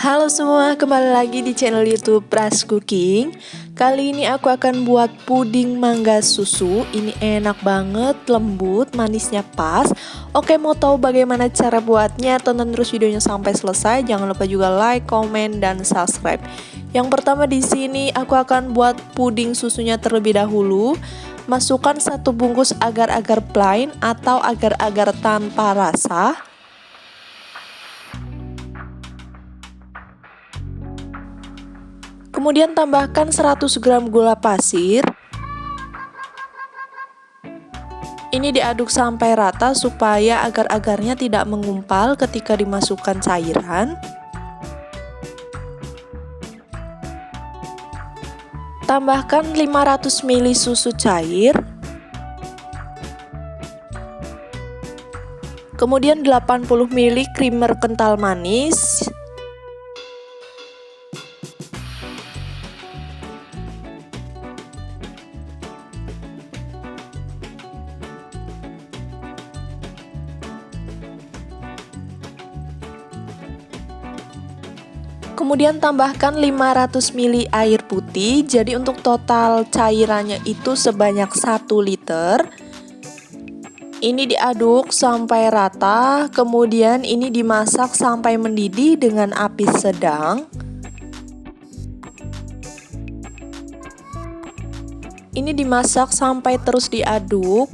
Halo semua, kembali lagi di channel YouTube Pras Cooking. Kali ini aku akan buat puding mangga susu. Ini enak banget, lembut, manisnya pas. Oke, mau tahu bagaimana cara buatnya? Tonton terus videonya sampai selesai. Jangan lupa juga like, komen, dan subscribe. Yang pertama di sini aku akan buat puding susunya terlebih dahulu. Masukkan 1 bungkus agar-agar plain atau agar-agar tanpa rasa. Kemudian tambahkan 100 gram gula pasir. Ini diaduk sampai rata supaya agar-agarnya tidak mengumpal ketika dimasukkan cairan. Tambahkan 500 ml susu cair. Kemudian 80 ml creamer kental manis. Kemudian tambahkan 500 ml air putih. Jadi untuk total cairannya itu sebanyak 1 liter. Ini diaduk sampai rata. Kemudian ini dimasak sampai mendidih dengan api sedang. Ini dimasak sampai terus diaduk.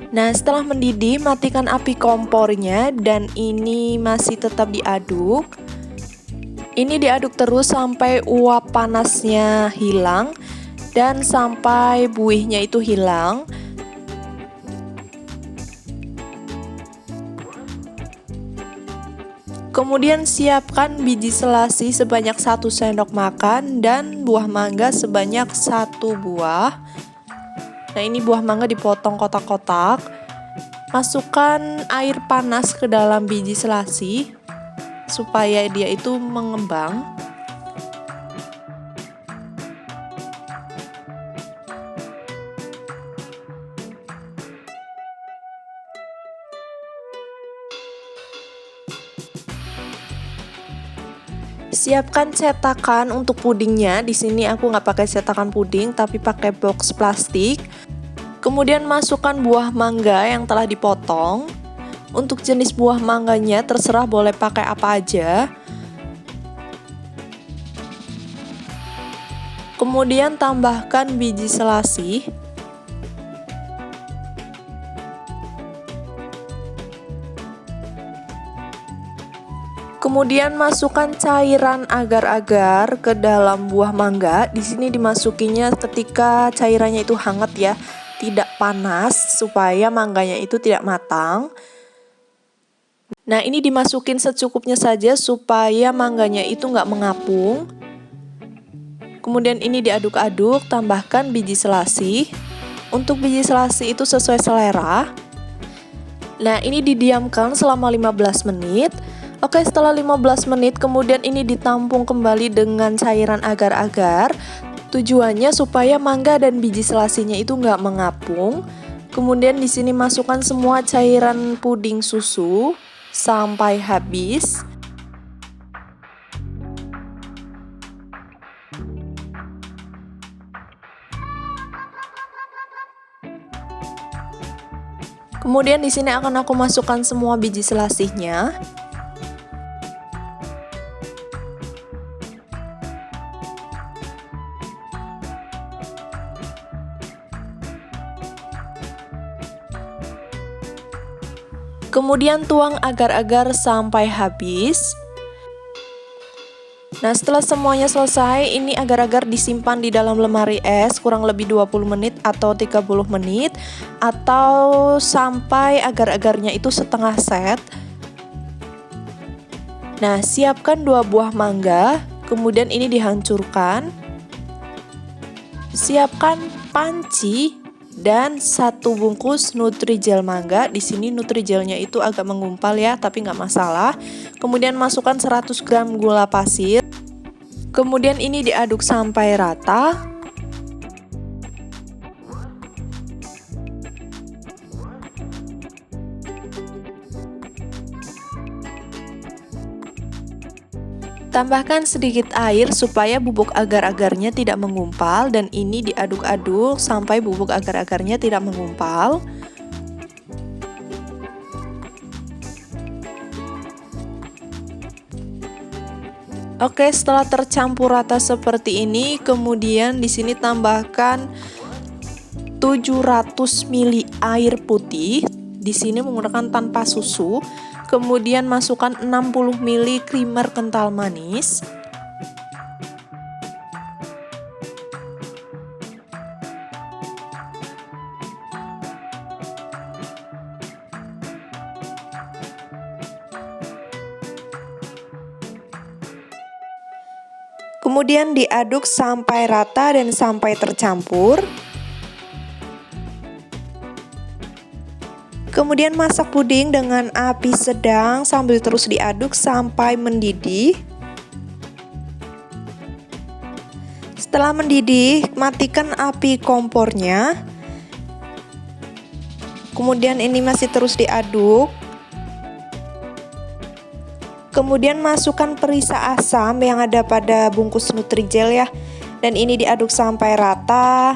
Nah, setelah mendidih, matikan api kompornya dan ini masih tetap diaduk. Ini diaduk terus sampai uap panasnya hilang dan sampai buihnya itu hilang. Kemudian siapkan biji selasi sebanyak 1 sendok makan dan buah mangga sebanyak 1 buah. Nah, ini buah mangga dipotong kotak-kotak. Masukkan air panas ke dalam biji selasi supaya dia itu mengembang. Siapkan cetakan untuk pudingnya. Di sini aku nggak pakai cetakan puding, tapi pakai box plastik. Kemudian masukkan buah mangga yang telah dipotong. Untuk jenis buah mangganya terserah boleh pakai apa aja. Kemudian tambahkan biji selasi. Kemudian masukkan cairan agar-agar ke dalam buah mangga. Di sini dimasukinya ketika cairannya itu hangat ya, tidak panas supaya mangganya itu tidak matang. Nah, ini dimasukin secukupnya saja supaya mangganya itu nggak mengapung. Kemudian ini diaduk-aduk, tambahkan biji selasi. Untuk biji selasi itu sesuai selera. Nah, ini didiamkan selama 15 menit. Oke, setelah 15 menit kemudian ini ditampung kembali dengan cairan agar-agar. Tujuannya supaya mangga dan biji selasinya itu nggak mengapung. Kemudian di sini masukkan semua cairan puding susu sampai habis. Kemudian di sini akan aku masukkan semua biji selasihnya. Kemudian tuang agar-agar sampai habis. Nah, setelah semuanya selesai, ini agar-agar disimpan di dalam lemari es kurang lebih 20 menit atau 30 menit atau sampai agar-agarnya itu setengah set. Nah, siapkan 2 buah mangga, kemudian ini dihancurkan. Siapkan panci dan 1 bungkus Nutrijel mangga. Di sini Nutrijelnya itu agak menggumpal ya, tapi nggak masalah. Kemudian masukkan 100 gram gula pasir. Kemudian ini diaduk sampai rata. Tambahkan sedikit air supaya bubuk agar-agarnya tidak mengumpal, dan ini diaduk-aduk sampai bubuk agar-agarnya tidak mengumpal. Oke, setelah tercampur rata seperti ini, kemudian di sini tambahkan 700 ml air putih. Di sini menggunakan tanpa susu. Kemudian masukkan 60 ml creamer kental manis. Kemudian diaduk sampai rata dan sampai tercampur. Kemudian masak puding dengan api sedang sambil terus diaduk sampai mendidih. Setelah mendidih, matikan api kompornya. Kemudian ini masih terus diaduk. Kemudian masukkan perisa asam yang ada pada bungkus Nutrijel ya. Dan ini diaduk sampai rata.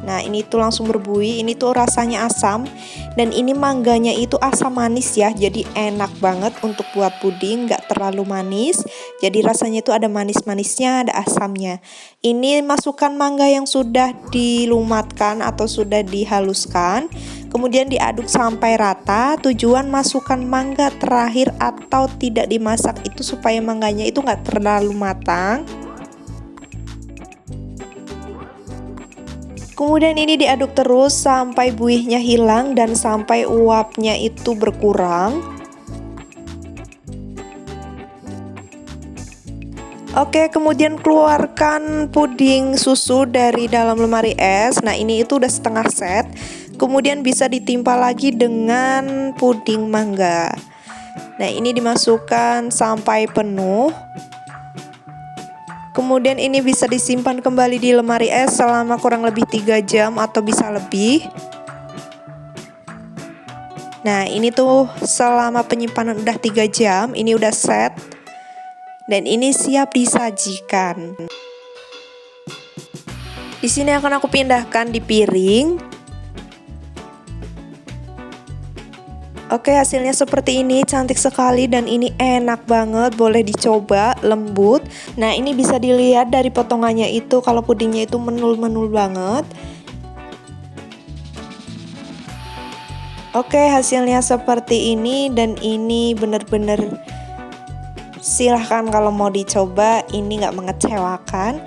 Nah, ini tuh langsung berbuih, ini tuh rasanya asam. Dan ini mangganya itu asam manis ya, jadi enak banget untuk buat puding, nggak terlalu manis. Jadi rasanya itu ada manis-manisnya, ada asamnya. Ini masukkan mangga yang sudah dilumatkan atau sudah dihaluskan. Kemudian diaduk sampai rata. Tujuan masukkan mangga terakhir atau tidak dimasak itu supaya mangganya itu nggak terlalu matang. Kemudian ini diaduk terus sampai buihnya hilang dan sampai uapnya itu berkurang. Oke, kemudian keluarkan puding susu dari dalam lemari es. Nah, ini itu udah setengah set. Kemudian bisa ditimpa lagi dengan puding mangga. Nah, ini dimasukkan sampai penuh. Kemudian ini bisa disimpan kembali di lemari es selama kurang lebih 3 jam atau bisa lebih. Nah, ini tuh selama penyimpanan udah 3 jam, ini udah set. Dan ini siap disajikan. Di sini akan aku pindahkan di piring. Oke, hasilnya seperti ini, cantik sekali dan ini enak banget, boleh dicoba, lembut. Nah, ini bisa dilihat dari potongannya itu kalau pudingnya itu menul-menul banget. Oke, hasilnya seperti ini dan ini bener-bener silahkan kalau mau dicoba, ini nggak mengecewakan.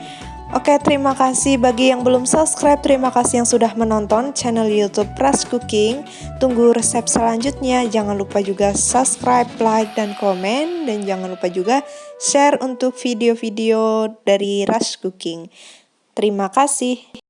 Oke, terima kasih bagi yang belum subscribe, terima kasih yang sudah menonton channel YouTube Rush Cooking. Tunggu resep selanjutnya, jangan lupa juga subscribe, like, dan komen. Dan jangan lupa juga share untuk video-video dari Rush Cooking. Terima kasih.